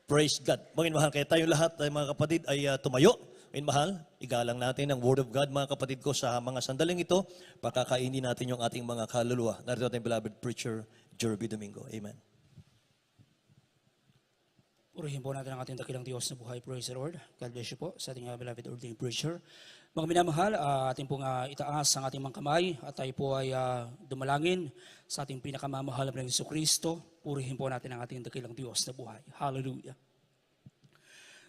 Praise God. Mga mahal, kaya tayong lahat, mga kapatid, ay tumayo. Mga mahal, igalang natin ang Word of God, mga kapatid ko, sa mga sandaling ito. Pakakainin natin yung ating mga kaluluwa. Narito ating beloved preacher, Jerby Domingo. Amen. Purihin po natin ang ating dakilang Diyos na buhay. Praise the Lord. God bless you po sa ating beloved ordained preacher. Mga minamahal, ating pong itaas ang ating mga kamay at tayo po ay dumalangin sa ating pinakamamahal na Hesus Kristo. Purihin po natin ang ating dakilang Diyos na buhay. Hallelujah.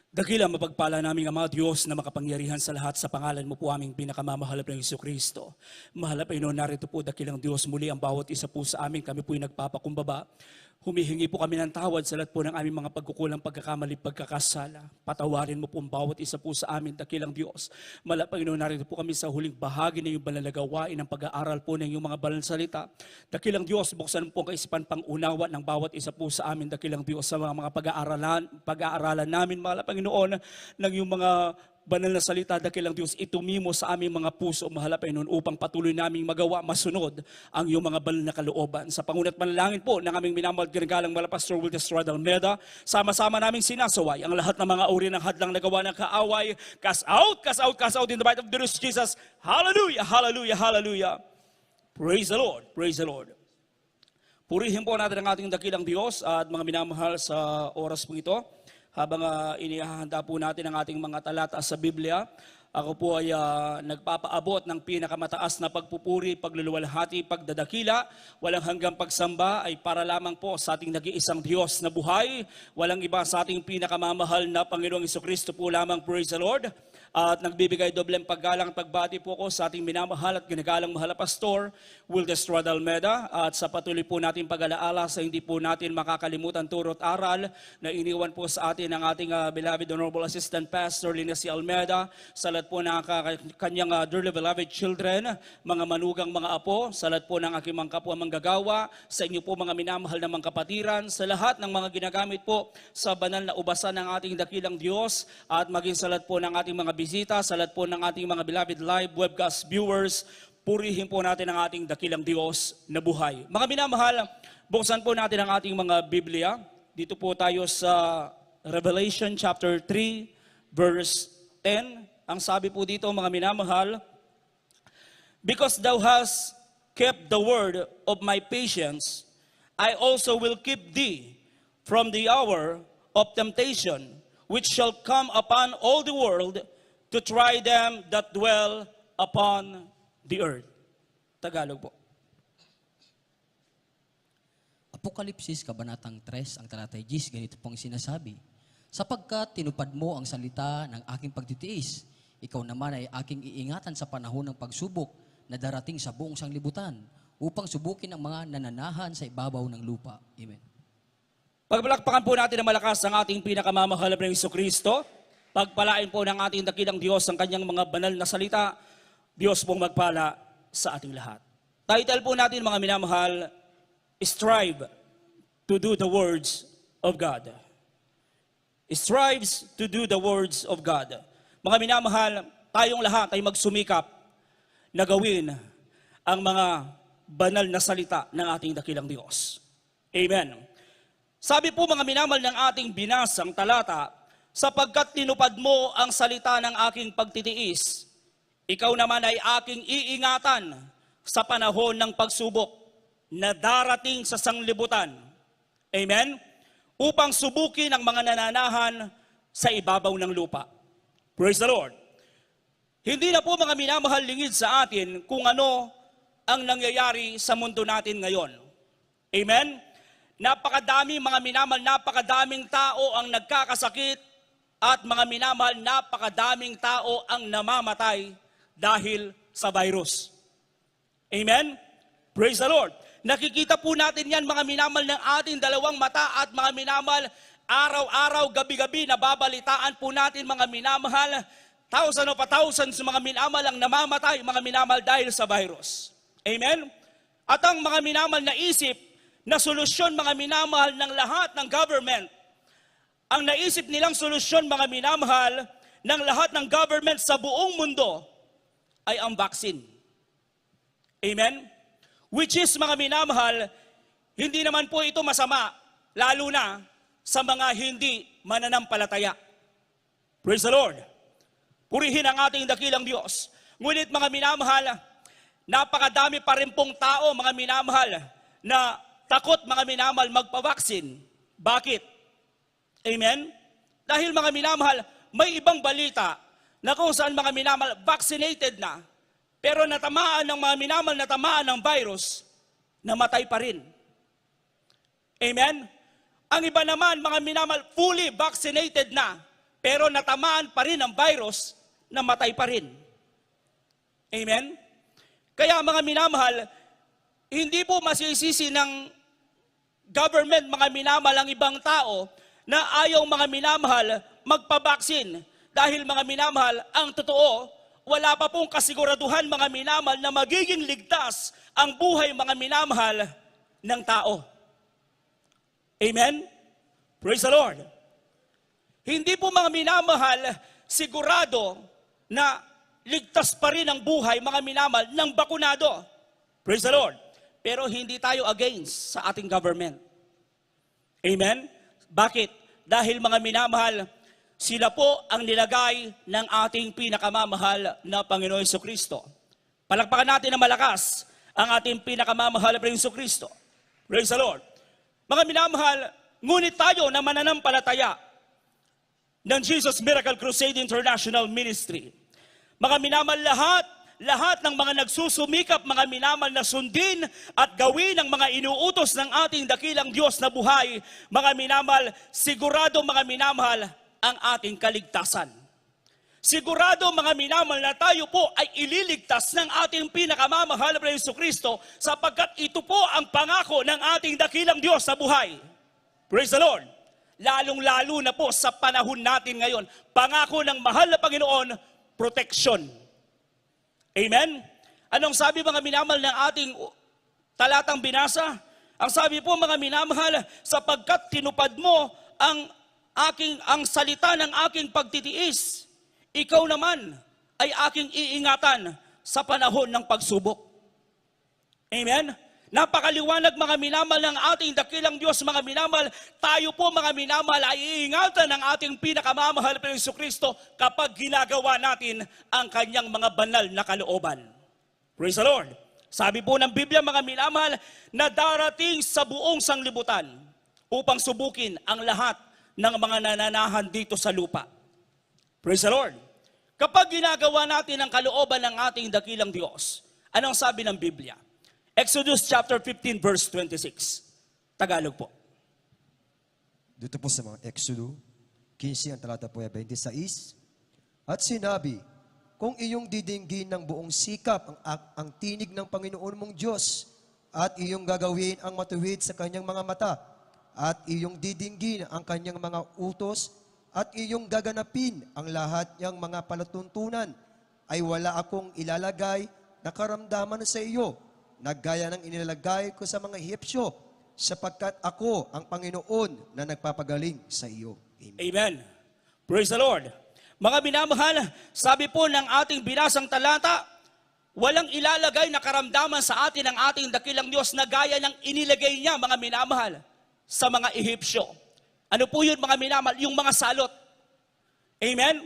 Dakila mapagpala naming Ama Diyos na makapangyarihan sa lahat, sa pangalan mo po aming pinakamamahal na Hesus Kristo. Mahal na Panginoon, narito po dakilang Diyos muli ang bawat isa po sa amin. Kami po'y nagpapakumbaba. Humihingi po kami ng tawad sa lahat po ng aming mga pagkukulang, pagkakamali, pagkakasala. Patawarin mo po ang bawat isa po sa amin, dakilang Diyos. Mahal na Panginoon, narito po kami sa huling bahagi ng iyong banal na gawain ng pag-aaral po ng iyong mga banal na salita. Dakilang Diyos, buksan mo po ang kaisipan pang-unawa ng bawat isa po sa amin, dakilang Diyos, sa mga pag-aaralan namin, mahal na Panginoon, ng iyong mga banal na salita, dakilang Diyos, itumimo sa aming mga puso, mahal na Panginoon, upang patuloy naming magawa, masunod ang iyong mga banal na kalooban. Sa pangunat manalangin po ng aming minamahal ginagalang Pastor Wildes Almeida, sama-sama naming sinasaway ang lahat ng mga uri ng hadlang nagawa ng kaaway. Cast out, cast out, cast out in the might of the Lord Jesus. Hallelujah, hallelujah, hallelujah. Praise the Lord, praise the Lord. Purihin po natin ang ating dakilang Diyos at mga minamahal sa oras po ito. Habang inihahanda po natin ang ating mga talata sa Biblia, ako po ay nagpapaabot ng pinakamataas na pagpupuri, pagluluwalhati, pagdadakila, walang hanggang pagsamba ay para lamang po sa ating nag-iisang Diyos na buhay, walang iba sa ating pinakamamahal na Panginoong Jesucristo po lamang, praise the Lord. At nagbibigay dobleng paggalang at pagbati po ko sa ating minamahal at ginagalang mahal na Pastor Wildes Almeida, at sa patuloy po natin pag-alaala sa hindi po natin makakalimutan turot aral na iniwan po sa atin ng ating beloved Honorable Assistant Pastor Linesi Almeida, sa lahat po ng kanyang dearly beloved children, mga manugang mga apo, sa lahat po ng aking mga kapwa manggagawa, sa inyo po mga minamahal na mga kapatiran, sa lahat ng mga ginagamit po sa banal na ubasan ng ating dakilang Diyos, at maging sa lahat po ng ating mga bisita, sa lahat po ng ating mga beloved live webcast viewers, purihin po natin ang ating dakilang Diyos na buhay. Mga minamahal, buksan po natin ang ating mga Biblia. Dito po tayo sa Revelation chapter 3, verse 10. Ang sabi po dito, mga minamahal, because thou hast kept the word of my patience, I also will keep thee from the hour of temptation, which shall come upon all the world to try them that dwell upon the earth. Tagalog po. Apokalipsis, Kabanatang 3, ang talatay 10, ganito pong sinasabi, sapagkat tinupad mo ang salita ng aking pagtitiis, ikaw naman ay aking iingatan sa panahon ng pagsubok na darating sa buong sanglibutan, upang subukin ang mga nananahan sa ibabaw ng lupa. Amen. Pagpalakpakan po natin ng malakas ang ating pinakamamahal na Jesucristo. Pagpalain po ng ating dakilang Diyos ang kanyang mga banal na salita. Diyos pong magpala sa ating lahat. Title po natin, mga minamahal, Strive to do the words of God. Strives to do the words of God. Mga minamahal, tayong lahat ay magsumikap na gawin ang mga banal na salita ng ating dakilang Diyos. Amen. Sabi po, mga minamahal, ng ating binasang talata, sapagkat tinupad mo ang salita ng aking pagtitiis, ikaw naman ay aking iingatan sa panahon ng pagsubok na darating sa sanglibutan. Amen? Upang subukin ang mga nananahan sa ibabaw ng lupa. Praise the Lord. Hindi na po, mga minamahal, lingid sa atin kung ano ang nangyayari sa mundo natin ngayon. Amen? Napakadami, mga minamahal, napakadaming tao ang nagkakasakit, at mga minamahal, napakadaming tao ang namamatay dahil sa virus. Amen? Praise the Lord. Nakikita po natin yan, mga minamahal, ng ating dalawang mata, at mga minamahal, araw-araw, gabi-gabi, nababalitaan po natin, mga minamahal, thousands of thousands mga minamahal ang namamatay, mga minamahal, dahil sa virus. Amen? At ang mga minamahal na isip na solusyon, mga minamahal, ng lahat ng government, ang naisip nilang solusyon, mga minamahal, ng lahat ng government sa buong mundo ay ang vaccine. Amen? Which is, mga minamahal, hindi naman po ito masama, lalo na sa mga hindi mananampalataya. Praise the Lord. Purihin ang ating dakilang Diyos. Ngunit mga minamahal, napakadami pa rin pong tao, mga minamahal, na takot mga minamahal magpavaksin. Bakit? Amen? Dahil mga minamahal, may ibang balita na kung saan mga minamahal vaccinated na, pero natamaan ng mga minamahal, natamaan ng virus, namatay pa rin. Amen? Ang iba naman, mga minamahal, fully vaccinated na, pero natamaan pa rin ang virus, namatay pa rin. Amen? Kaya mga minamahal, hindi po masisisi ng government, mga minamahal, ang ibang tao na ayaw mga minamahal magpabaksin. Dahil mga minamahal, ang totoo, wala pa pong kasiguraduhan mga minamahal na magiging ligtas ang buhay mga minamahal ng tao. Amen? Praise the Lord. Hindi po mga minamahal sigurado na ligtas pa rin ang buhay mga minamahal ng bakunado. Praise the Lord. Pero hindi tayo against sa ating government. Amen? Bakit? Dahil mga minamahal, sila po ang nilagay ng ating pinakamamahal na Panginoon Jesucristo. Palakpakan natin na malakas ang ating pinakamamahal na Panginoon Jesucristo. Praise the Lord. Mga minamahal, ngunit tayo na mananampalataya ng Jesus Miracle Crusade International Ministry. Mga minamahal, lahat ng mga nagsusumikap, mga minamahal na sundin at gawin ang mga inuutos ng ating dakilang Diyos na buhay, mga minamahal, sigurado mga minamahal ang ating kaligtasan. Sigurado mga minamahal na tayo po ay ililigtas ng ating pinakamamahal na Jesucristo sapagkat ito po ang pangako ng ating dakilang Diyos na buhay. Praise the Lord. Lalong-lalo na po sa panahon natin ngayon, pangako ng mahal na Panginoon, protection. Amen? Anong sabi mga minamahal ng ating talatang binasa? Ang sabi po mga minamahal, sapagkat tinupad mo ang salita ng aking pagtitiis, ikaw naman ay aking iingatan sa panahon ng pagsubok. Amen? Napakaliwanag mga minamahal ng ating dakilang Diyos, mga minamahal, tayo po mga minamahal ay iingatan ng ating pinakamamahal na Jesucristo kapag ginagawa natin ang kanyang mga banal na kalooban. Praise the Lord. Sabi po ng Biblia mga minamahal na darating sa buong sanglibutan upang subukin ang lahat ng mga nananahan dito sa lupa. Praise the Lord. Kapag ginagawa natin ang kalooban ng ating dakilang Diyos, anong sabi ng Biblia? Exodus chapter 15 verse 26. Tagalog po. Dito po sa mga Exodo 15 ang talata po ay 26. At sinabi, kung iyong didinggin ng buong sikap ang tinig ng Panginoon mong Diyos at iyong gagawin ang matuwid sa kanyang mga mata at iyong didinggin ang kanyang mga utos at iyong gaganapin ang lahat niyang mga palatuntunan, ay wala akong ilalagay na karamdaman sa iyo na gaya ng inilalagay ko sa mga Ehipsyo, sapagkat ako ang Panginoon na nagpapagaling sa iyo. Amen. Amen. Praise the Lord. Mga minamahal, sabi po ng ating binasang talata, walang ilalagay na karamdaman sa atin ng ating dakilang Diyos na gaya ng inilagay niya, mga minamahal, sa mga Ehipsyo. Ano po yun, mga minamahal? Yung mga salot. Amen?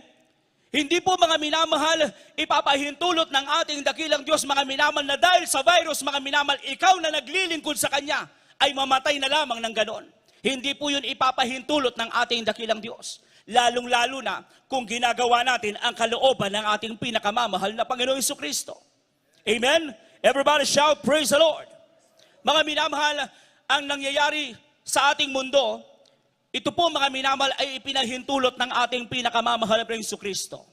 Hindi po mga minamahal, ipapahintulot ng ating dakilang Diyos, mga minamahal, na dahil sa virus, mga minamahal, ikaw na naglilingkod sa Kanya, ay mamatay na lamang ng ganon. Hindi po yun ipapahintulot ng ating dakilang Diyos. Lalong-lalo na kung ginagawa natin ang kalooban ng ating pinakamamahal na Panginoon Jesucristo. Amen? Everybody shout, praise the Lord. Mga minamahal, ang nangyayari sa ating mundo, ito po mga minamahal ay ipinahintulot ng ating pinakamamahal na Jesucristo.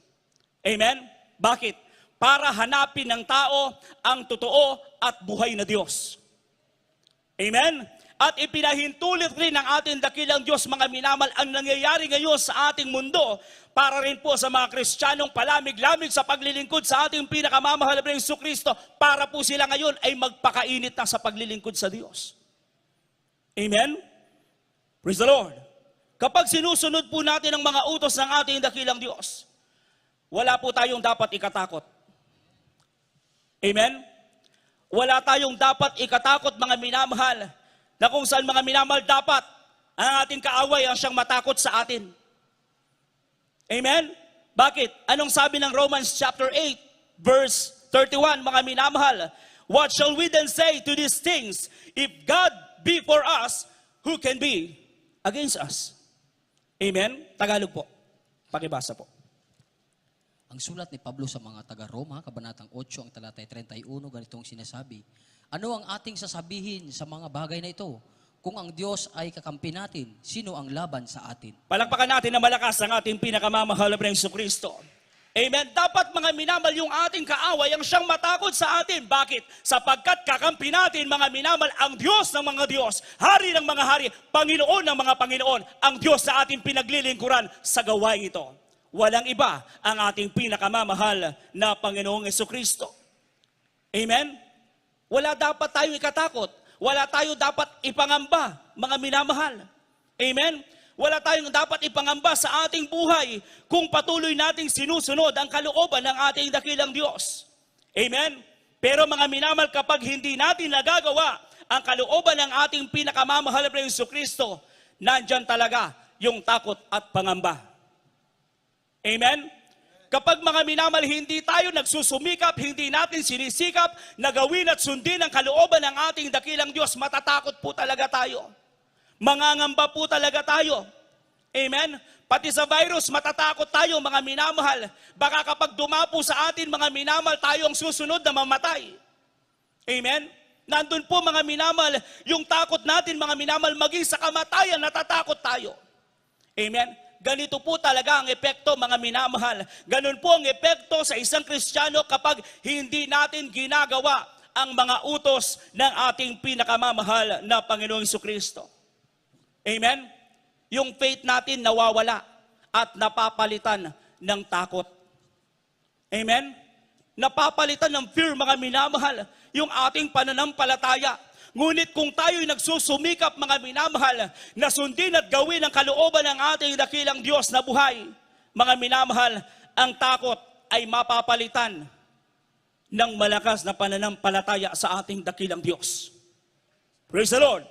Amen? Bakit? Para hanapin ng tao ang totoo at buhay na Diyos. Amen? At ipinahintulot rin ng ating dakilang Diyos, mga minamahal, ang nangyayari ngayon sa ating mundo para rin po sa mga Kristiyanong palamig-lamig sa paglilingkod sa ating pinakamamahal na Jesucristo, para po sila ngayon ay magpakainit na sa paglilingkod sa Diyos. Amen? Praise the Lord. Kapag sinusunod po natin ang mga utos ng ating dakilang Diyos, wala po tayong dapat ikatakot. Amen? Wala tayong dapat ikatakot, mga minamahal, na kung saan mga minamahal dapat ang ating kaaway ang siyang matakot sa atin. Amen? Bakit? Anong sabi ng Romans chapter 8, verse 31, mga minamahal? What shall we then say to these things? If God be for us, who can be against us? Amen? Tagalog po. Pakibasa po. Ang sulat ni Pablo sa mga taga-Roma, Kabanatang 8, ang talatay 31, ganitong sinasabi, ano ang ating sasabihin sa mga bagay na ito? Kung ang Diyos ay kakampi natin, sino ang laban sa atin? Palakpakan natin na malakas ang ating pinakamamahal na Jesucristo. Amen. Dapat mga minamal yung ating kaaway ang siyang matakot sa atin. Bakit? Sapagkat kakampi natin mga minamal ang Diyos ng mga Diyos, Hari ng mga hari, Panginoon ng mga Panginoon, ang Diyos sa ating pinaglilingkuran sa gawain ito. Walang iba ang ating pinakamamahal na Panginoong Jesucristo. Amen? Wala dapat tayong ikatakot. Wala tayo dapat ipangamba, mga minamahal. Amen? Wala tayong dapat ipangamba sa ating buhay kung patuloy nating sinusunod ang kalooban ng ating dakilang Diyos. Amen? Pero mga minamahal, kapag hindi natin nagagawa ang kalooban ng ating pinakamamahal na Jesucristo, nandyan talaga yung takot at pangamba. Amen? Kapag mga minamal, hindi tayo nagsusumikap, hindi natin sinisikap na gawin at sundin ang kalooban ng ating dakilang Diyos, matatakot po talaga tayo. Mangangamba po talaga tayo. Amen? Pati sa virus, matatakot tayo mga minamahal. Baka kapag dumapo sa atin mga minamal, tayo ang susunod na mamatay. Amen? Nandun po mga minamal, yung takot natin mga minamal, maging sa kamatayan, natatakot tayo. Amen? Ganito po talaga ang epekto mga minamahal. Ganun po ang epekto sa isang Kristiyano kapag hindi natin ginagawa ang mga utos ng ating pinakamamahal na Panginoong Jesucristo. Amen? Yung faith natin nawawala at napapalitan ng takot. Amen? Napapalitan ng fear mga minamahal yung ating pananampalataya. Ngunit kung tayo'y nagsusumikap mga minamahal na sundin at gawin ang kalooban ng ating dakilang Diyos na buhay, mga minamahal, ang takot ay mapapalitan ng malakas na pananampalataya sa ating dakilang Diyos. Praise the Lord!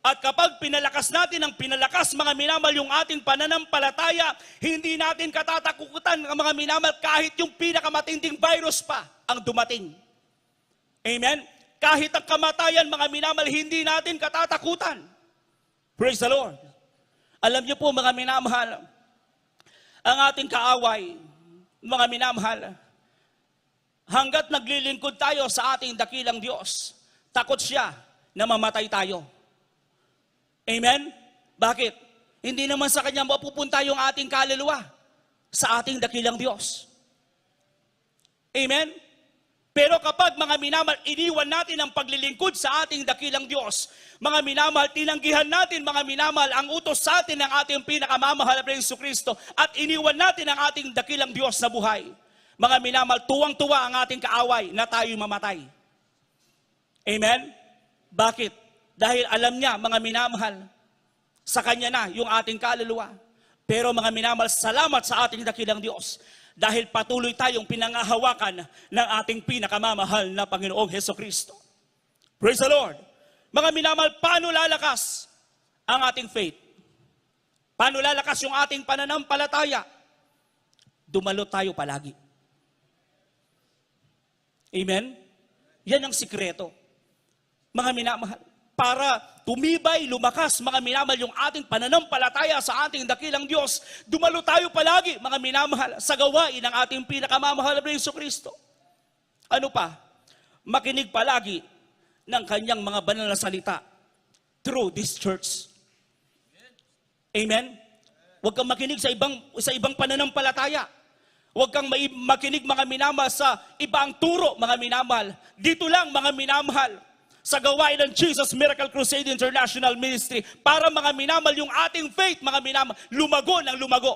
At kapag pinalakas natin ang pinalakas mga minamahal yung ating pananampalataya, hindi natin katatakutan mga minamahal kahit yung pinakamatinding virus pa ang dumating. Amen? Kahit ang kamatayan, mga minamahal, hindi natin katatakutan. Praise the Lord. Alam niyo po, mga minamahal, ang ating kaaway, mga minamahal, hanggat naglilingkod tayo sa ating dakilang Diyos, takot siya na mamatay tayo. Amen? Bakit? Hindi naman sa Kanya mapupunta yung ating kaluluwa sa ating dakilang Diyos. Amen? Pero kapag mga minamahal, iniwan natin ang paglilingkod sa ating dakilang Diyos, mga minamahal, tinanggihan natin mga minamahal ang utos sa atin ng ating pinakamamahal na Jesucristo at iniwan natin ang ating dakilang Diyos na buhay. Mga minamahal, tuwang-tuwa ang ating kaaway na tayo'y mamatay. Amen? Bakit? Dahil alam niya, mga minamahal, sa Kanya na yung ating kaluluwa. Pero mga minamahal, salamat sa ating dakilang Diyos. Dahil patuloy tayong pinangahawakan ng ating pinakamamahal na Panginoong Jesucristo. Praise the Lord! Mga minamahal, paano lalakas ang ating faith? Paano lalakas yung ating pananampalataya? Dumalo tayo palagi. Amen? Yan ang sikreto. Mga minamahal, para tumibay, lumakas, mga minamahal, yung ating pananampalataya sa ating dakilang Diyos, dumalo tayo palagi, mga minamahal, sa gawain ng ating pinakamamahal na Jesucristo. Ano pa? Makinig palagi ng Kanyang mga banal na salita through this church. Amen? Huwag kang makinig sa ibang pananampalataya. Huwag kang makinig mga minamahal sa ibang turo, mga minamahal. Dito lang, mga minamahal, sa gawain ng Jesus Miracle Crusade International Ministry para mga minamahal yung ating faith, mga minamahal, lumago ng lumago.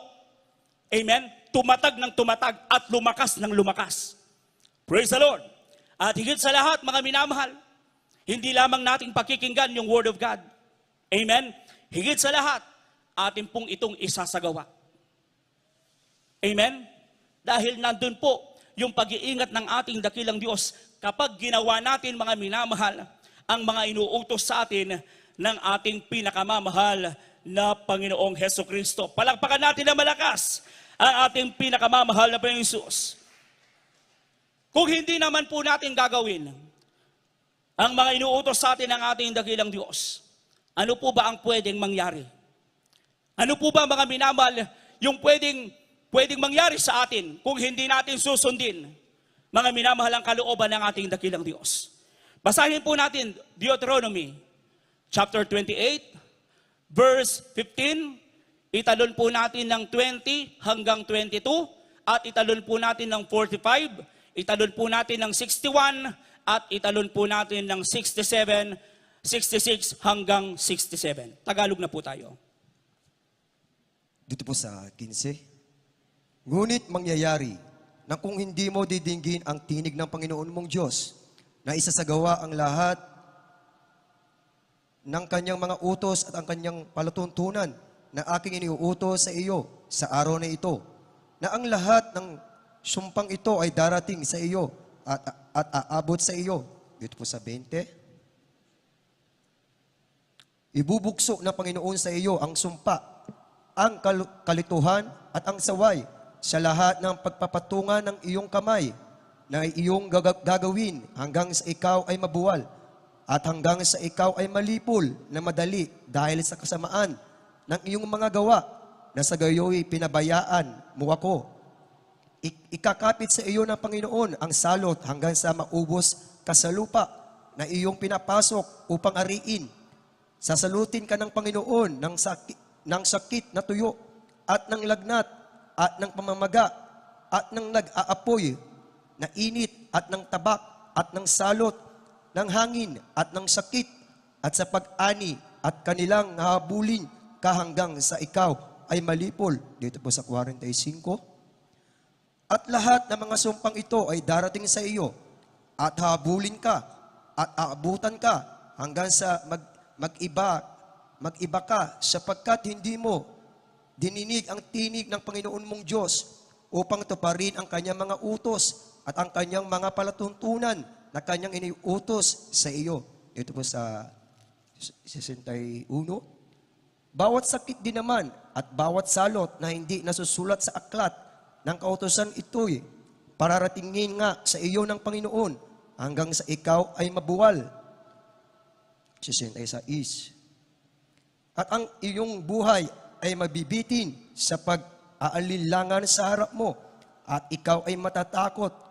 Amen? Tumatag ng tumatag at lumakas ng lumakas. Praise the Lord. At higit sa lahat, mga minamahal, hindi lamang nating pakikinggan yung Word of God. Amen? Higit sa lahat, atin pong itong isasagawa. Amen? Dahil nandun po yung pag-iingat ng ating dakilang Diyos kapag ginawa natin, mga minamahal, ang mga inuutos sa atin ng ating pinakamamahal na Panginoong Heso Kristo. Palakpakan natin na malakas ang ating pinakamamahal na Panginoong Hesus. Kung hindi naman po natin gagawin ang mga inuutos sa atin ng ating dakilang Diyos, ano po ba ang pwedeng mangyari? Ano po ba mga minamahal yung pwedeng mangyari sa atin kung hindi natin susundin mga minamahal ang kalooban ng ating dakilang Diyos? Basahin po natin Deuteronomy chapter 28, verse 15, italon po natin ng 20 hanggang 22, at italon po natin ng 45, italon po natin ng 61, at italon po natin ng 67, 66 hanggang 67. Tagalog na po tayo. Dito po sa 15. Ngunit mangyayari na kung hindi mo didinggin ang tinig ng Panginoon mong Diyos, na isasagawa ang lahat ng kanyang mga utos at ang kanyang palatuntunan na aking iniuutos sa iyo sa araw na ito, na ang lahat ng sumpang ito ay darating sa iyo at aabot sa iyo. Dito po sa 20. Ibubukso ng Panginoon sa iyo ang sumpa, ang kalituhan at ang saway sa lahat ng pagpapatungan ng iyong kamay na iyong gagawin hanggang sa ikaw ay mabuwal at hanggang sa ikaw ay malipol na madali dahil sa kasamaan ng iyong mga gawa na sa gayoy pinabayaan mo ako. Ikakapit sa iyo ng Panginoon ang salot hanggang sa maubos ka sa lupa na iyong pinapasok upang ariin. Sasalutin ka ng Panginoon ng sakit na tuyo at ng lagnat at ng pamamaga at ng nag-aapoy na init at ng tabak at ng salot ng hangin at ng sakit at sa pag-ani at kanilang habulin ka hanggang sa ikaw ay malipol. Dito po sa 45. At lahat ng mga sumpang ito ay darating sa iyo at habulin ka at aabutan ka hanggang sa mag-iba ka sapagkat hindi mo dininig ang tinig ng Panginoon mong Diyos upang tuparin ang kanyang mga utos at ang kanyang mga palatuntunan na kanyang iniutos sa iyo. Ito po sa 61. Bawat sakit din naman at bawat salot na hindi nasusulat sa aklat ng kautusan ito'y pararatingin nga sa iyo ng Panginoon hanggang sa ikaw ay mabuwal. 66. At ang iyong buhay ay mabibitin sa pag-aalinlangan sa harap mo at ikaw ay matatakot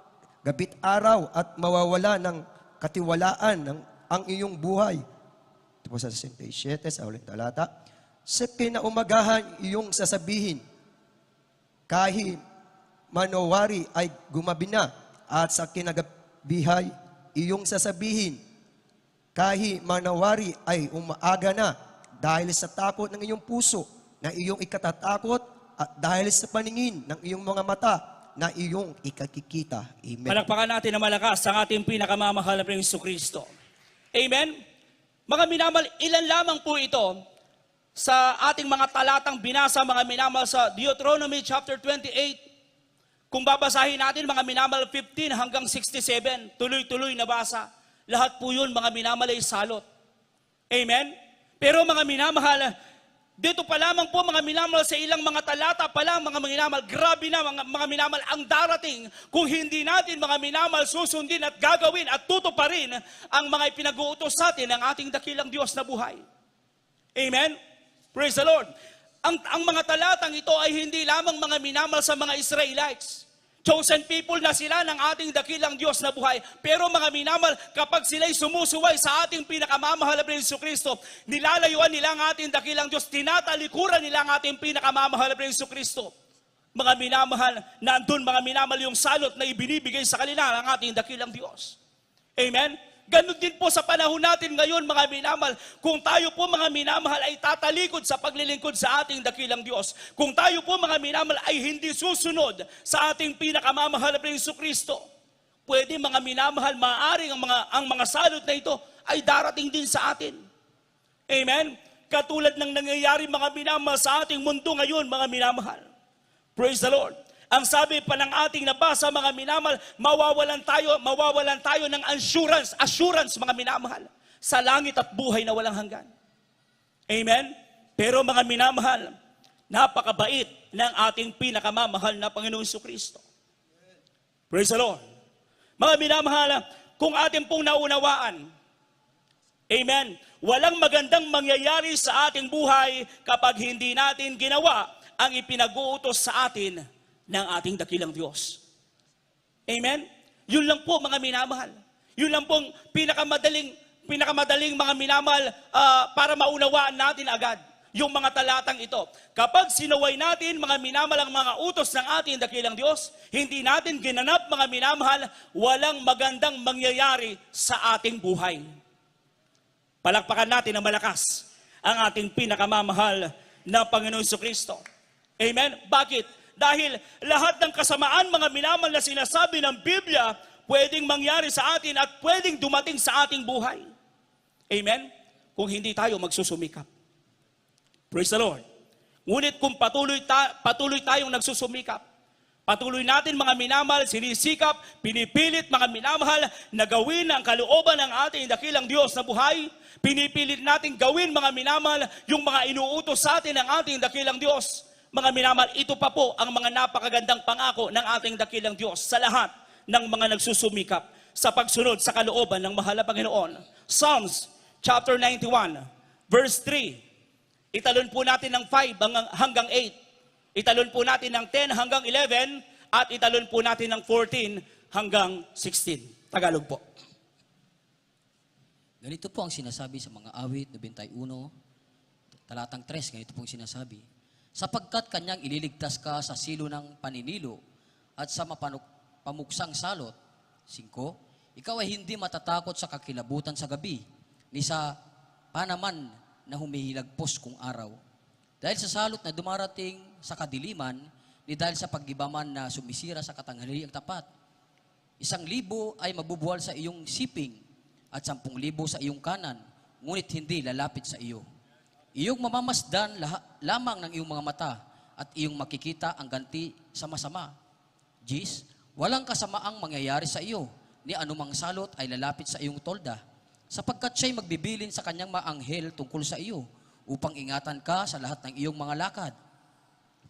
gabit araw at mawawala ng katiwalaan ng ang iyong buhay. Ito po sa 67 sa ulit talata. Sa kinaumagahan iyong sasabihin, kahit manowari ay gumabi na, at sa kinagabihay iyong sasabihin, kahit manowari ay umaaga na, dahil sa takot ng iyong puso na iyong ikatatakot at dahil sa paningin ng iyong mga mata na iyong ikakikita. Amen. Palakpakan natin na malakas ang ating pinakamamahal na Panginoong Jesucristo. Amen? Mga minamahal, ilan lamang po ito sa ating mga talatang binasa, mga minamahal, sa Deuteronomy chapter 28. Kung babasahin natin, mga minamahal, 15 hanggang 67, tuloy-tuloy na basa. Lahat po yun, mga minamahal, ay salot. Amen? Pero mga minamahal, dito pa lamang po mga minamahal sa ilang mga talata pa lang mga minamahal, grabe na mga minamahal ang darating kung hindi natin mga minamahal susundin at gagawin at tutuparin ang mga ipinag-uutos sa atin ng ating dakilang Diyos na buhay. Amen? Praise the Lord. Ang mga talatang ito ay hindi lamang mga minamahal sa mga Israelites. Chosen people na sila ng ating dakilang Diyos na buhay. Pero mga minamahal, kapag sila'y sumusuway sa ating pinakamamahal na Jesucristo, nilalayuan nila ang ating dakilang Diyos, tinatalikuran nila ang ating pinakamamahal na Jesucristo. Mga minamahal, nandun mga minamahal yung salot na ibinibigay sa kanila ng ating dakilang Diyos. Amen? Ganon din po sa panahon natin ngayon, mga minamahal. Kung tayo po, mga minamahal, ay tatalikod sa paglilingkod sa ating dakilang Diyos. Kung tayo po, mga minamahal, ay hindi susunod sa ating pinakamamahal na Jesucristo, pwede, mga minamahal, maaaring ang mga salot na ito ay darating din sa atin. Amen? Katulad ng nangyayari, mga minamahal, sa ating mundo ngayon, mga minamahal. Praise the Lord. Ang sabi pa ng ating nabasa, mga minamahal, mawawalan tayo ng assurance, mga minamahal, sa langit at buhay na walang hanggan. Amen? Pero mga minamahal, napakabait ng ating pinakamamahal na Panginoong Jesucristo. Praise the Lord. Mga minamahal, kung atin pong naunawaan, amen, walang magandang mangyayari sa ating buhay kapag hindi natin ginawa ang ipinag-uutos sa atin ng ating dakilang Diyos. Amen? Yun lang po mga minamahal. Yun lang pong pinakamadaling mga minamahal para maunawaan natin agad yung mga talatang ito. Kapag sinaway natin mga minamahal ang mga utos ng ating dakilang Diyos, hindi natin ginanap mga minamahal, walang magandang mangyayari sa ating buhay. Palakpakan natin ng malakas ang ating pinakamamahal na Panginoon Jesucristo. Amen? Bakit? Dahil lahat ng kasamaan mga minamahal na sinasabi ng Biblia, pwedeng mangyari sa atin at pwedeng dumating sa ating buhay. Amen? Kung hindi tayo magsusumikap. Praise the Lord. Ngunit kung patuloy tayong nagsusumikap, patuloy natin mga minamahal, sinisikap, pinipilit mga minamahal na gawin ang kalooban ng ating dakilang Diyos na buhay, pinipilit natin gawin mga minamahal yung mga inuutos sa atin ng ating dakilang Diyos. Mga minamahal, ito pa po ang mga napakagandang pangako ng ating dakilang Diyos sa lahat ng mga nagsusumikap sa pagsunod sa kalooban ng mahal na Panginoon. Psalms chapter 91, verse 3. Italon po natin ng 5 hanggang 8. Italon po natin ng 10 hanggang 11 at italon po natin ng 14 hanggang 16. Tagalog po. Ganito po ang sinasabi sa mga awit 91, talatang 3, ganito pong sinasabi. Sapagkat kanyang ililigtas ka sa silo ng paninilo at sa pamuksang salot. 5. Ikaw ay hindi matatakot sa kakilabutan sa gabi, ni sa panaman na humihilagpos kung araw. Dahil sa salot na dumarating sa kadiliman, ni dahil sa paggibaman na sumisira sa katanghaliang tapat. 1,000 ay mabubuwal sa iyong siping at 10,000 sa iyong kanan, ngunit hindi lalapit sa iyo. Iyong mamamasdan lamang ng iyong mga mata at iyong makikita ang ganti sa masama. Gis, walang kasamaang mangyayari sa iyo, ni anumang salot ay lalapit sa iyong tolda, sapagkat siya'y magbibilin sa kanyang maanghel tungkol sa iyo, upang ingatan ka sa lahat ng iyong mga lakad.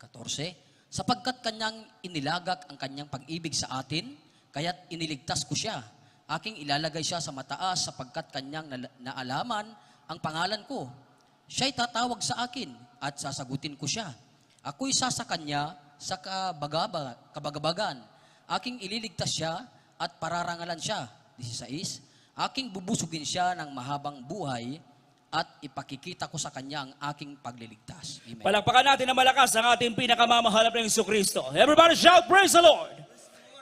14. Sapagkat kanyang inilagak ang kanyang pag-ibig sa atin, kaya't iniligtas ko siya. Aking ilalagay siya sa mataas sapagkat kanyang naalaman ang pangalan ko. Siya'y tatawag sa akin at sasagutin ko siya. Ako'y sasa kanya sa kabagabagan. Aking ililigtas siya at pararangalan siya. 16. Aking bubusugin siya ng mahabang buhay at ipakikita ko sa kanya ang aking pagliligtas. Amen. Palakpakan natin na malakas ang ating pinakamamahal na Jesucristo. Everybody shout, praise the Lord.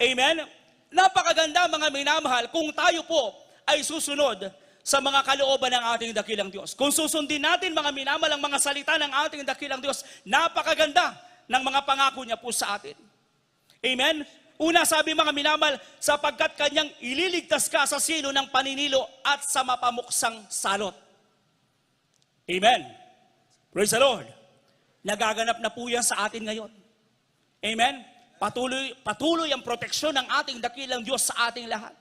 Amen. Napakaganda mga minamahal kung tayo po ay susunod sa mga kalooban ng ating dakilang Diyos. Kung susundin natin mga minamahal ang mga salita ng ating dakilang Diyos, napakaganda ng mga pangako niya po sa atin. Amen. Una sabi mga minamahal, sapagkat kanyang ililigtas ka sa silo ng paninilo at sa mapamuksang salot. Amen. Praise the Lord. Nagaganap na po yan sa atin ngayon. Amen. Patuloy ang proteksyon ng ating dakilang Diyos sa ating lahat.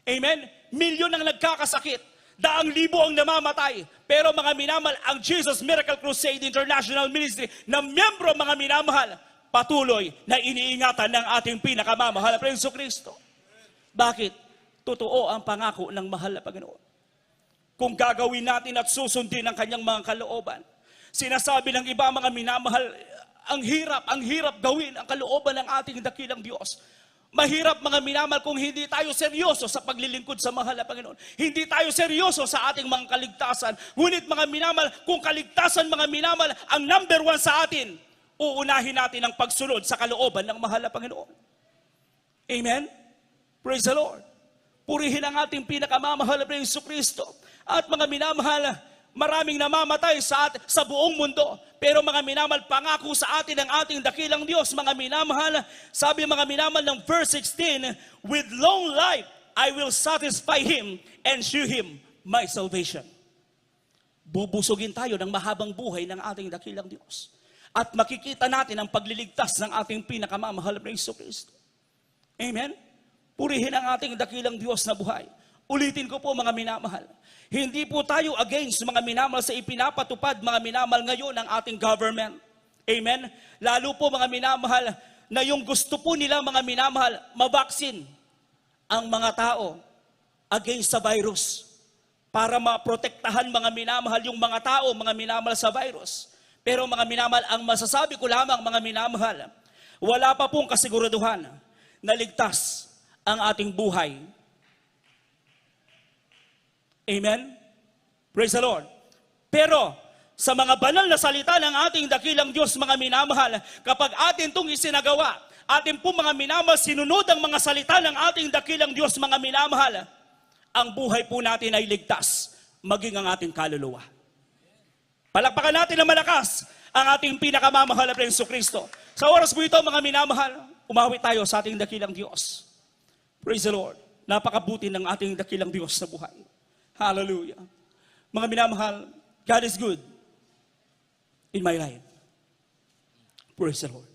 Amen. Milyon ang nagkakasakit, 100,000 ang namamatay. Pero mga minamahal, ang Jesus Miracle Crusade International Ministry na miyembro mga minamahal, patuloy na iniingatan ng ating pinakamamahal na Jesucristo. Bakit? Totoo ang pangako ng mahal na Panginoon. Kung gagawin natin at susundin ang kanyang mga kalooban. Sinasabi ng iba mga minamahal, ang hirap gawin ang kalooban ng ating dakilang Diyos. Mahirap mga minamahal kung hindi tayo seryoso sa paglilingkod sa mahal na Panginoon. Hindi tayo seryoso sa ating mga kaligtasan. Ngunit mga minamahal, kung kaligtasan mga minamahal ang number 1 sa atin, uunahin natin ang pagsunod sa kalooban ng mahal na Panginoon. Amen? Praise the Lord. Purihin ang ating pinakamamahal na Jesucristo. At mga minamahal, maraming namamatay sa buong mundo. Pero mga minamahal, pangako sa atin ng ating dakilang Diyos, mga minamahal, sabi mga minamahal ng verse 16, with long life I will satisfy him and shew him my salvation. Bubusugin tayo ng mahabang buhay ng ating dakilang Diyos. At makikita natin ang pagliligtas ng ating pinakamamahal na Jesucristo. Amen? Purihin ang ating dakilang Diyos na buhay. Ulitin ko po mga minamahal, hindi po tayo against mga minamahal sa ipinapatupad mga minamahal ngayon ng ating government. Amen? Lalo po mga minamahal na yung gusto po nila mga minamahal, mabaksin ang mga tao against sa virus para maprotektahan mga minamahal yung mga tao, mga minamahal sa virus. Pero mga minamahal, ang masasabi ko lamang mga minamahal, wala pa pong kasiguraduhan na ligtas ang ating buhay. Amen? Praise the Lord. Pero sa mga banal na salita ng ating dakilang Diyos, mga minamahal, kapag atin itong isinagawa, atin po mga minamahal, sinunod ang mga salita ng ating dakilang Diyos, mga minamahal, ang buhay po natin ay ligtas, maging ang ating kaluluwa. Palakpakan natin ng malakas ang ating pinakamamahal na Jesucristo. Sa oras po ito, mga minamahal, umawi tayo sa ating dakilang Diyos. Praise the Lord. Napakabuti ng ating dakilang Diyos sa buhay. Hallelujah. Mga minamahal, God is good in my life. Praise the Lord.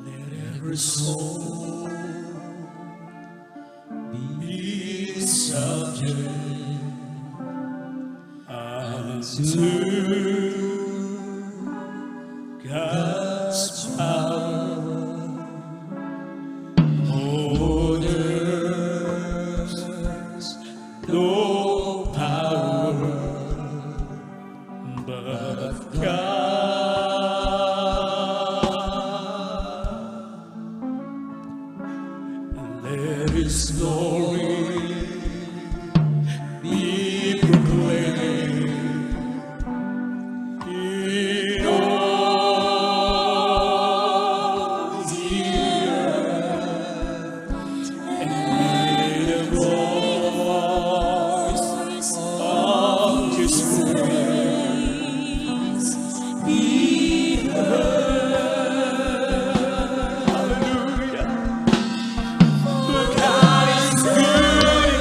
Let every soul be subject unto God's power. Oh, there's no power but God. Let His glory be proclaimed in all the earth, and may the voice of His praise be heard. Hallelujah. For God is good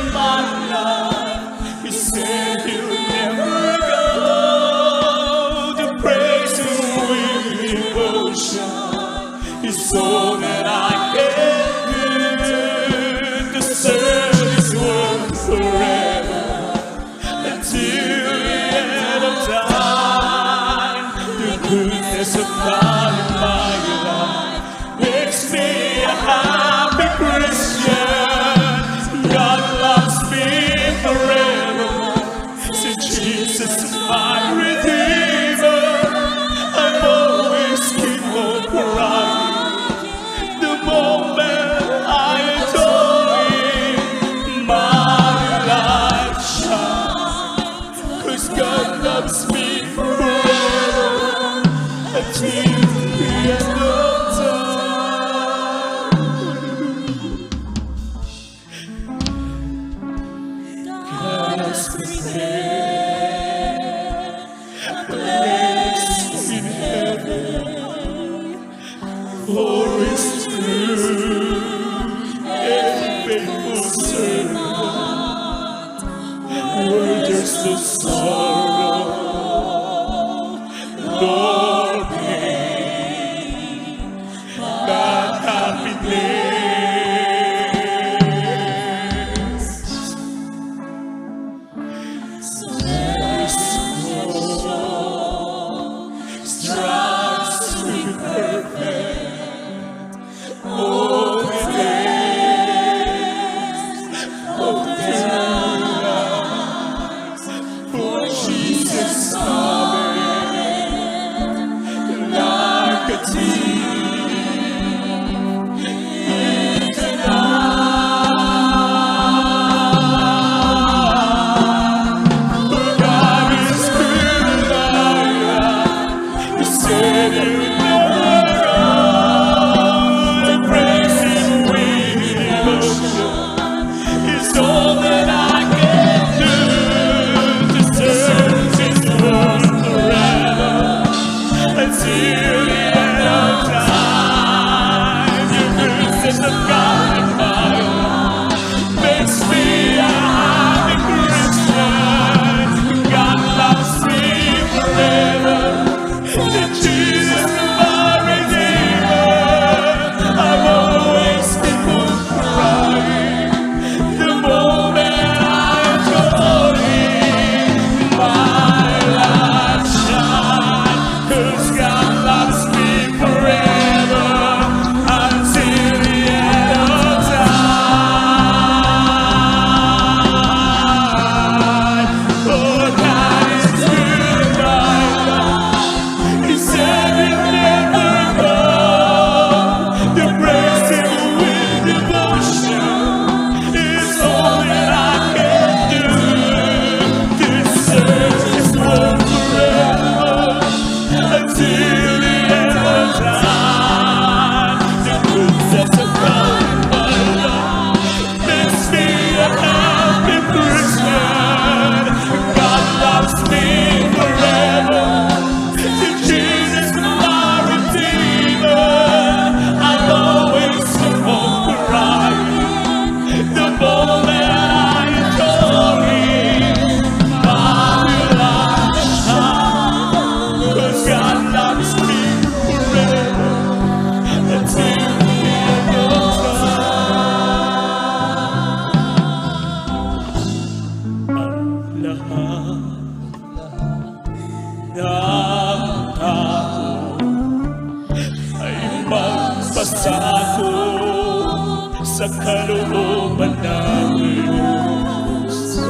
sa kalooban ng Diyos.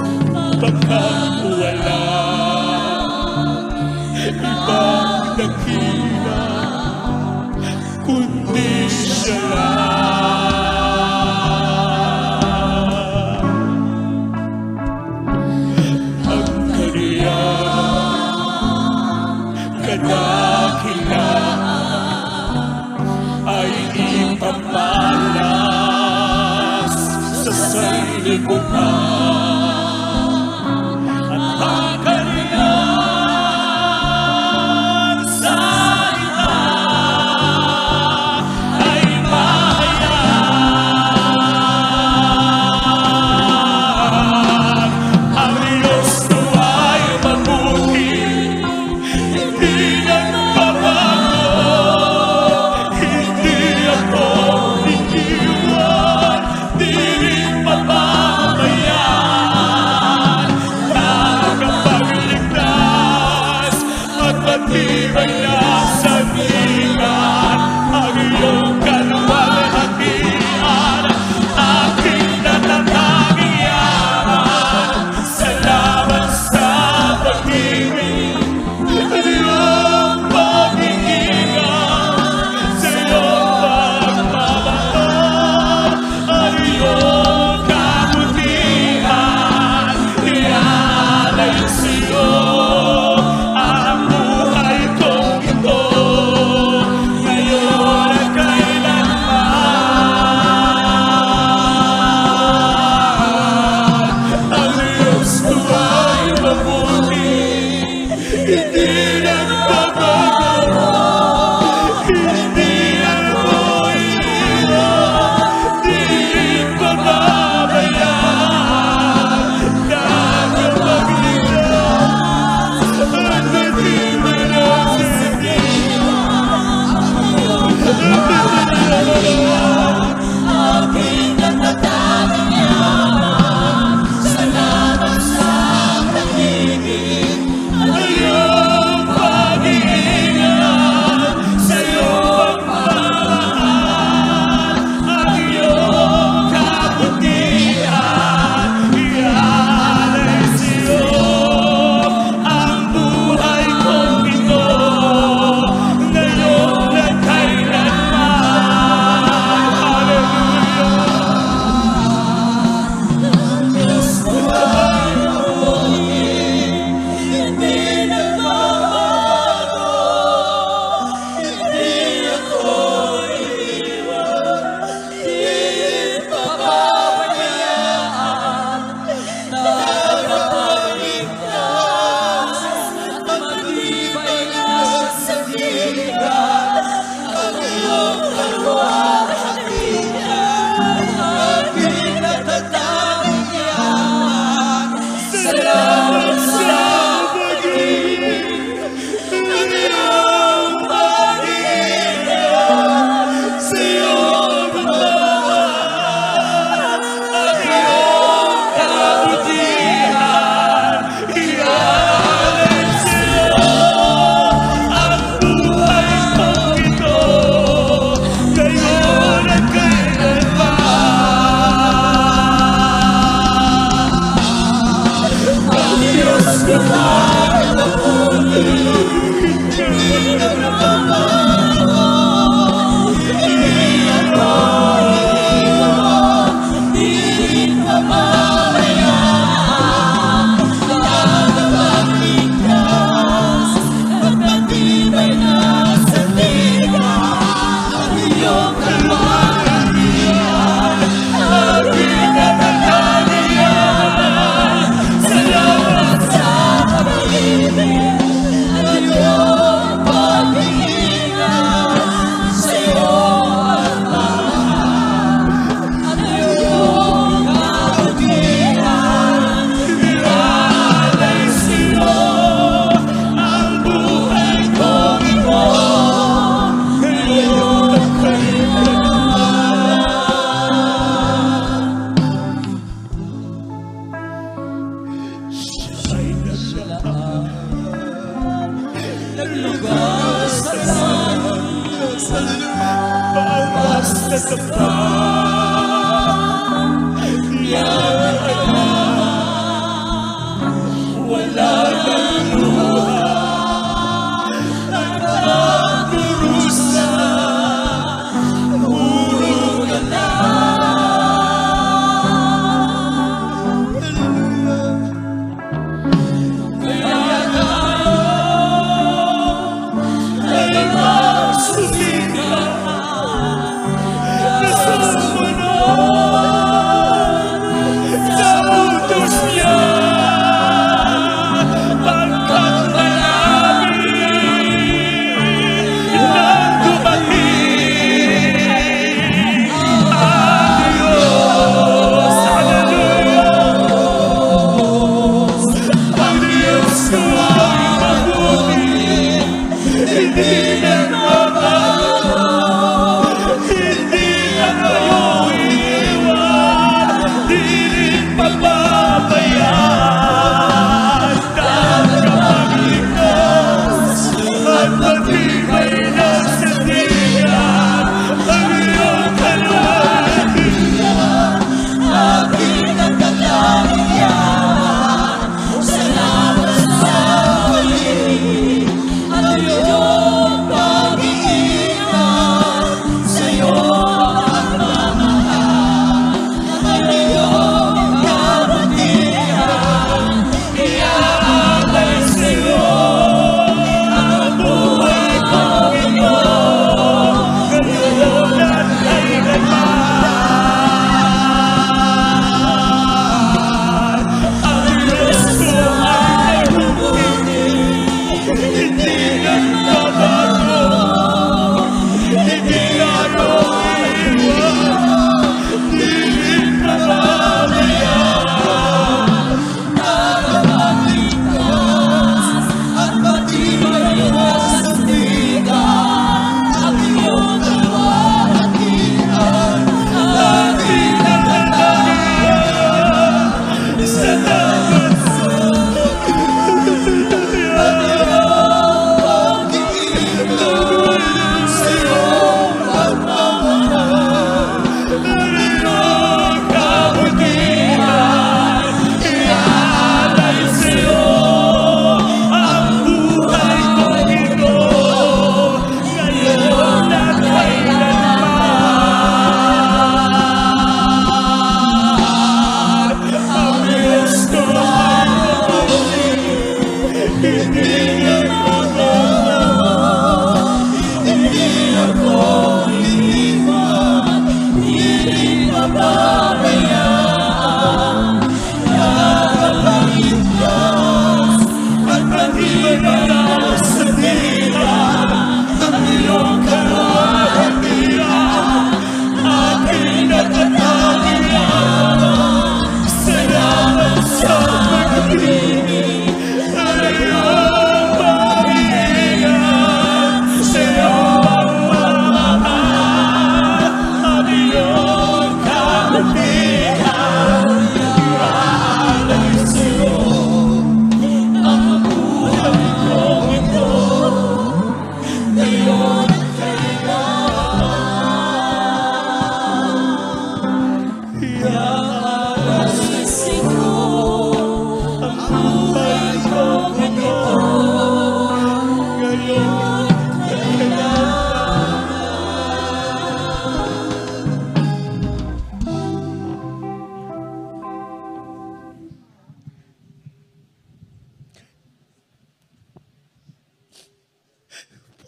Baka wala ibang dakila kundi siya lang. Ang kaniyang kadakilaan ay ipamalas sa sanlibutan. At ang kaniyang salita ay mahayag. Ang Diyos ko ay mabuti, hindi nagbabago, hindi ako iniwan, di rin mamamayag.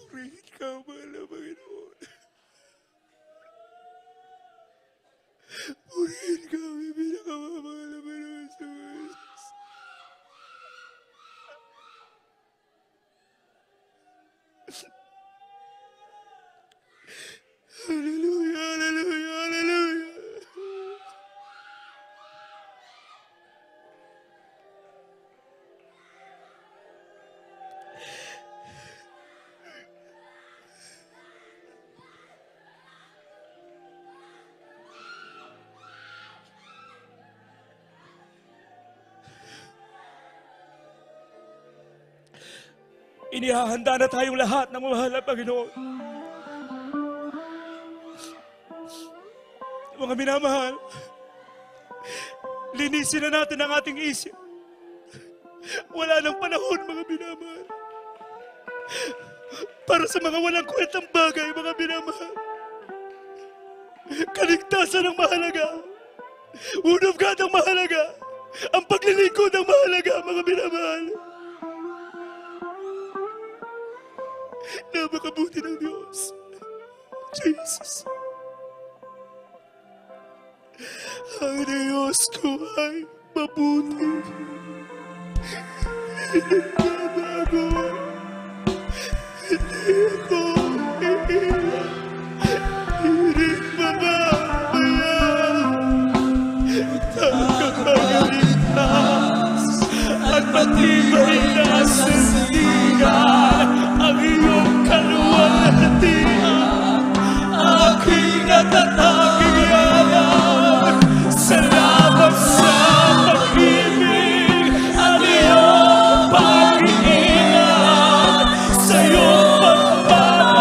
Purihin ka, mahal na Panginoon. Purihin ka, aming pinakamamahal na Panginoon Jesus. Hallelujah, hallelujah, hallelujah. Inihahanda na tayong lahat ng mahal na Panginoon. Mga minamahal, linisin na natin ang ating isip. Wala nang panahon, mga minamahal, para sa mga walang kwentang bagay, mga minamahal. Kaligtasan ang mahalaga. Word of God ang mahalaga. Ang paglilingkod ang mahalaga, mga minamahal. Napakabuti ng Diyos. Jesus. Ang Diyos ko ay mabuti. Hindi ako iiyak. Hindi mababayaan. Tagapagligtas at matibay na sandigan ang iyong kaluwalhatian. Aking natatanging yaman. Salamat sa pag-ibig at iyong pag-iingat, sa iyong pagmamahal.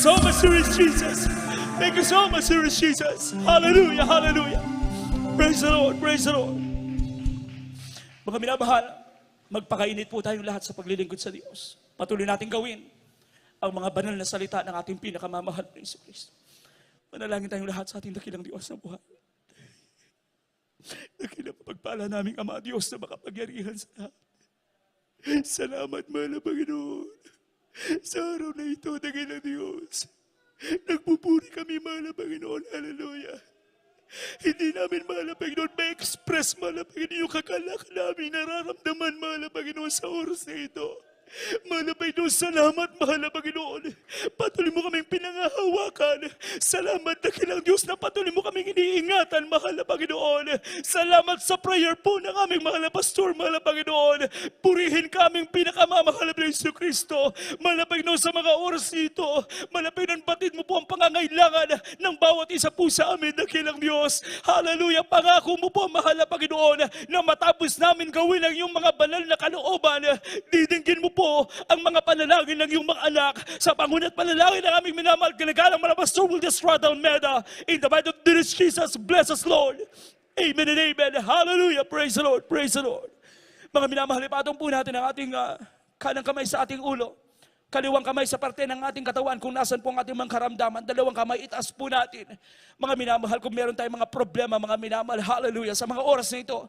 so much, Lord Jesus. Thank you so much, Lord Jesus. Hallelujah, hallelujah. Praise the Lord, praise the Lord. Mga minamahal, magpakainit po tayong lahat sa paglilingkod sa Diyos. Patuloy natin gawin ang mga banal na salita ng ating pinakamamahal na Jesucristo. Manalangin tayong lahat sa ating dakilang Diyos na buhay. Dakilang pagpala naming Ama Diyos na makapagyarihan sa lahat. Salamat, mahal na Panginoon. Sa araw na ito, dakilang Diyos, nagpupuri kami, mahal na Panginoon. Hallelujah. Hindi namin, mahal na Panginoon, ma-express, mahal na Panginoon, yung kagalakan namin nararamdaman, mahal na Panginoon, sa oras na ito. Mahal na Panginoon, salamat, mahal na Panginoon. Patuloy mo kaming pinangahawakan. Salamat na kilang Diyos na patuloy mo kaming iniingatan, mahal na Panginoon. Salamat sa prayer po ng aming mahal na pastor, mahal na Panginoon. Purihin kaming pinakamamahal na Jesucristo. Mahal na Panginoon, sa mga oras nito, mahal na Panginoon, batid mo po ang pangangailangan ng bawat isa po sa amin na kilang Diyos. Hallelujah, pangako mo po, mahal na Panginoon, na matapos namin gawin ang iyong mga banal na kalooban, didinggin mo po ang mga panalangin ng iyong mga anak sa pangunat panalangin ng aming minamahal ginagalang mga pastor will destroy Almeida. In the mighty name of Jesus, bless us, Lord. Amen and amen. Hallelujah. Praise the Lord. Praise the Lord. Mga minamahal, ipatong po natin ang ating kanang kamay sa ating ulo. Kaliwang kamay sa parte ng ating katawan kung nasan po ang ating mga karamdaman. Dalawang kamay, itaas po natin. Mga minamahal, kung meron tayong mga problema, mga minamahal, hallelujah, sa mga oras na ito,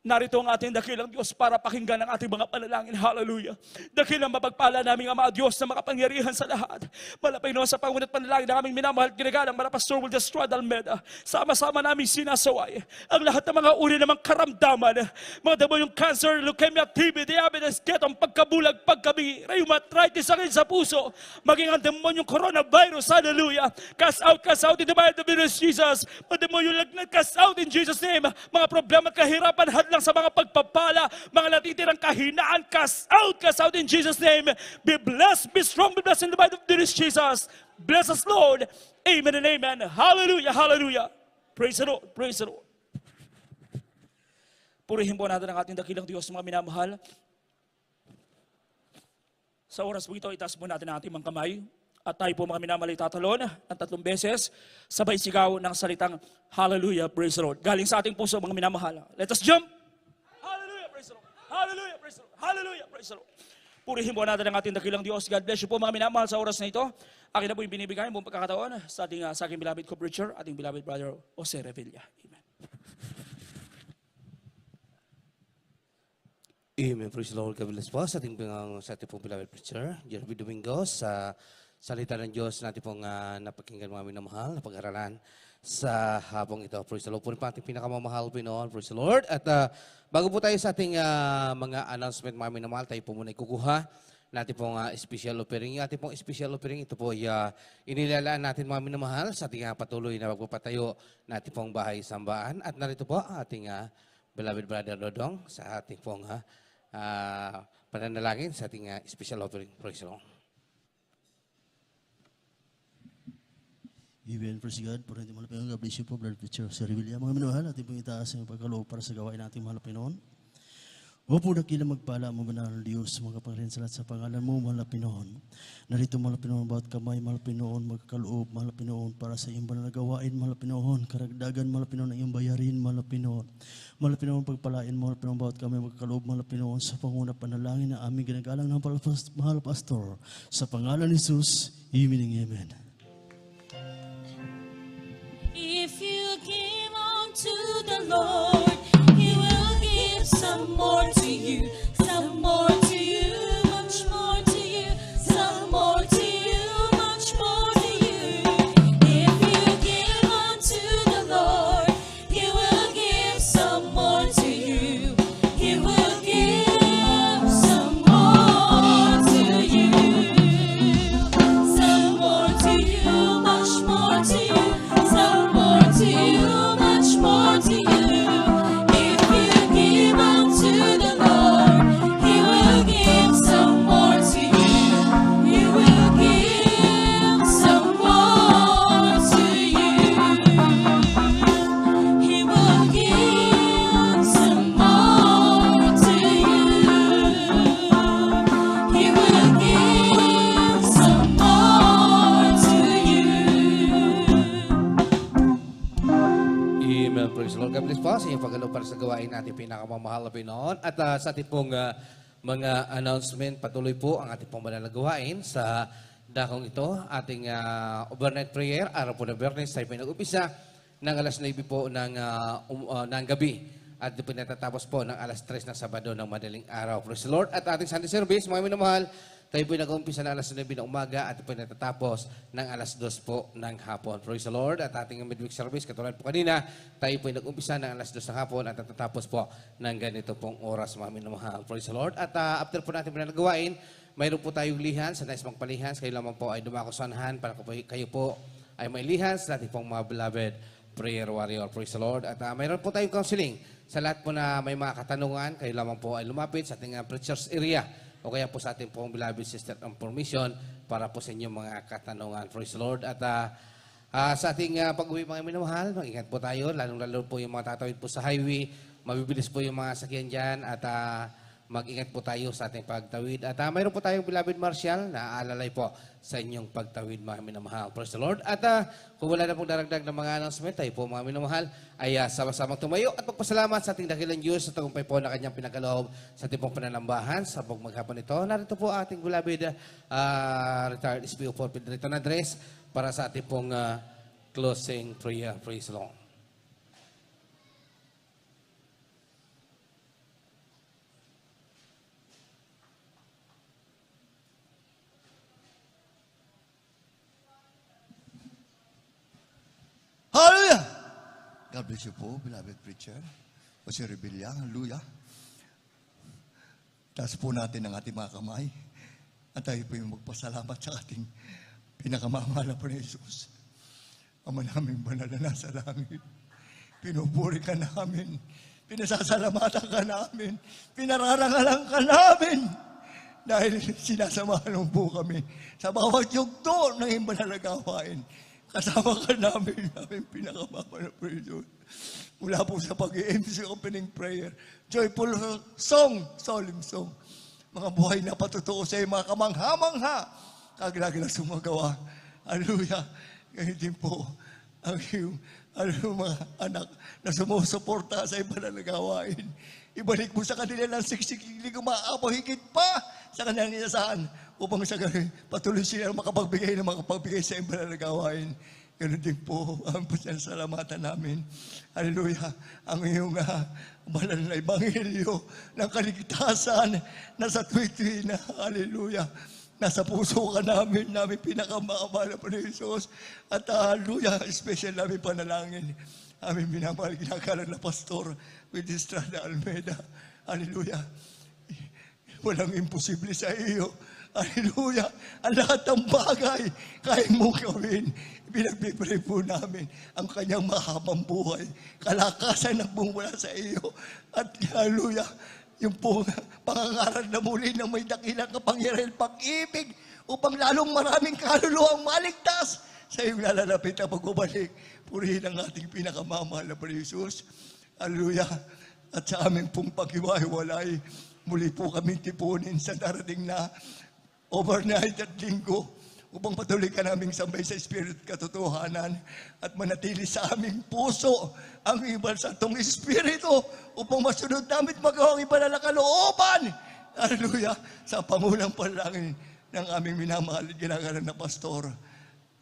narito ang ating dakilang Diyos para pakinggan ang ating mga panalangin. Hallelujah. Dakilang mapagpala naming Ama Diyos na makapangyarihan sa lahat. Malapay noon sa pangunat panalangin ng aming minamahal ginagalang mga pastor will destroy Almeida. Sama-sama namin sinasaway ang lahat ng mga uri namang karamdaman. Mga damo yung cancer, leukemia, TB, diabetes, ketong pagkabulag, pagkabingi, rheumatritis, sakit sa puso, maging ang demonyong coronavirus. Hallelujah. Cast out in the mighty name of Jesus. Mga demonyong lagnat, cast out in Jesus' name. Mga problema at kahirapan, lang sa mga pagpapala, mga natitirang kahinaan, cast out in Jesus' name. Be blessed, be strong, be blessed in the mighty name of Jesus. Bless us, Lord. Amen and amen. Hallelujah, hallelujah. Praise the Lord, praise the Lord. Purihin po natin ang ating dakilang Diyos, mga minamahal. Sa oras po ito, itaas po natin ang ating mga kamay. At tayo po mga minamahal tatalon ng 3 beses, sabay sigaw ng salitang Hallelujah, praise the Lord. Galing sa ating puso, mga minamahal. Let us jump. Hallelujah, praise the Lord. Hallelujah, praise the Lord. Purihin po natin ang ating dakilang Diyos. God bless you po mga minamahal sa oras na ito. Akin na po yung binibigay buong pagkakataon sa aking beloved co-preacher, ating beloved brother Jose Revilla. Amen. Amen. Praise the Lord. God bless po sa ating pong beloved preacher, Jeremy Domingo, sa salita ng Diyos natin pong napakinggan mga minamahal na pag-aralan sa habang ito. Praise the Lord. Puro pa ating pinakamamahal Pinoon. Praise the Lord. At bago po tayo sa ating mga announcement mga minamahal, tayo po muna ikukuha natin pong special offering. Yung ating pong special offering, ito po inilalaan natin mga minamahal sa ating patuloy na pagpapatayo natin pong bahay sambaan. At narito po ating beloved brother Dodong sa ating pong pananalangin sa ating special offering. Praise the Lord. Amen. Praise God. Por natin mahal Pinoon. God bless you po, Brother Preacher Jose Revilla. Mga minamahal, ating pong itaas ang pagkaloob para sa gawain natin mahal Pinoon. O po nakila magpala mo banal ng Diyos, mga pangriyan sa lahat sa pangalan mo, mahal Pinoon. Narito mahal Pinoon, bawat kamay, mahal Pinoon, magkaloob, mahal Pinoon, para sa iyong banal na gawain, mahal Pinoon, karagdagan, mahal Pinoon, ang iyong bayarin, mahal Pinoon. Mahal Pinoon, pagpalain, mahal Pinoon, bawat kamay, magkaloob, mahal Pinoon, sa panguna panalangin na aming ginagalang ng mahal Pastor. Sa pangalan ni Jesus, amen and amen. If you give unto the Lord, He will give some more to you, some more to you, much more to you, some more to you, much more to you. If you give unto the Lord, He will give some more to you. He will give some more to you, some more to you, much more to you. Some more to you, much more to you. Praise the Lord. God bless po sa inyong pagalo para sa gawain natin pinakamamahal na Pinoon. At sa ating pong mga announcement, patuloy po ang ating pong banal na gawain sa dakong ito. Ating overnight prayer, araw po na Bernes, tayo pinag-upisa ng alas 9 po ng gabi. At ito pinatatapos po ng alas 3 ng Sabado ng madaling araw. Praise the Lord. At ating Sunday service, mga minamahal, tayo po nag-umpisa ng alas 9 ng umaga at po natatapos ng alas 2 po ng hapon. Praise the Lord. At ating midweek service, katulad po kanina, tayo po nag-umpisa ng alas 2 ng hapon at natatapos po ng ganito pong oras, mga minamahal. Praise the Lord. At after po natin pinagawain, mayroon po tayong lihans, sa nais magpalihans, kayo lamang po ay dumako sa unahan para kayo po ay may lihans sa ating pong mga beloved prayer warrior. Praise the Lord. At mayroon po tayong counseling. Sa lahat po na may mga katanungan, kayo lamang po ay lumapit sa ating preacher's area o kaya po sa ating pong beloved sister ng permission para po sa inyong mga katanungan. Praise the Lord. At sa ating pag-uwi mga minamahal, mag-ingat po tayo, lalong-lalo po yung mga tatawid po sa highway, mabibilis po yung mga sakyan dyan at mag-ingat po tayo sa ating pagtawid. At mayroon po tayong beloved Marshall na aalalay po sa inyong pagtawid mga minamahal. Praise the Lord. At kung wala na pong daragdag ng mga announcement, tayo po mga minamahal ay sama-samang tumayo at magpasalamat sa ating dakilang Diyos sa tagumpay po na kanyang pinakaloob sa ating pong pananambahan sa maghapon ito. Narito po ating beloved retired SPO for Pedrito na address para sa ating pong closing prayer. Praise the Lord. Hallelujah! God bless you po, beloved preacher. Jose Rebilla, hallelujah. Taas po natin ang ating mga kamay. At tayo po yung magpasalamat sa ating pinakamamahal na po ni Jesus. Ama namin banal na nasa langit. Pinupuri ka namin. Pinasasalamatan ka namin. Pinararangalan ka namin. Dahil sinasamahan po kami sa bawat yugto ng iba na nagawain. Kasama ka namin pinakamama na prayer. Mula po sa pag-i-MC opening prayer, joyful song, solemn song. Mga buhay na patutuo sa mga kamangha-mangha, kaglagi na sumagawa. Hallelujah. Ganyan din po ang iyong mga anak na sumusuporta sa iba na nagawain. Ibalik mo sa kanila ng siksik-siksik umaapaw higit pa sa kanilang inasahan upang sa ganun patuloy sila makapagbigay sa iba na nagawain. Ganun din po ang salamatan namin. Hallelujah. Ang iyong banal na ebanghelyo ng kaligtasan na sa tuwi-tuwi na hallelujah. Nasa puso ka namin pinakamamahal po ni Jesus. At hallelujah, special namin panalangin. Aming minamahal ginagalang na pastor with Estrada Almeida. Hallelujah. Walang imposible sa iyo. Hallelujah. Ang lahat ng bagay kaya mong gawin. Pinagpipray po namin ang kanyang mahabang buhay. Kalakasan na bumula sa iyo. At hallelujah, yung po pangangaral na muli ng may dakilang kapangyarihan pag-ibig upang lalong maraming kaluluwang maligtas sa iyong lalalapit na pagbabalik. Purihin ang ating pinakamamahal na Panginoon Jesus. Hallelujah. At sa aming pong paghiwa-hiwalay, muli po kami tipunin sa darating na overnight at linggo upang patuloy ka naming sambay sa Spirit katotohanan at manatili sa aming puso ang ibal sa itong Espiritu upang masunod namin magawang ibal na kalooban. Hallelujah. Sa pangulang panalangin ng aming minamahal at ginagalang na pastor.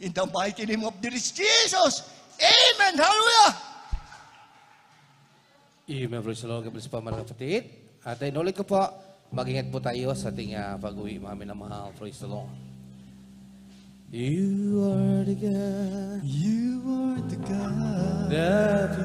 In the mighty name of the Jesus. Amen. Hallelujah. Amen. Praise the Lord. God bless po mga kapatid. At inulit ko po, mag-ingat po tayo sa ating pag-uwi, mga minamahal. Praise the Lord. You are the God. You are the God That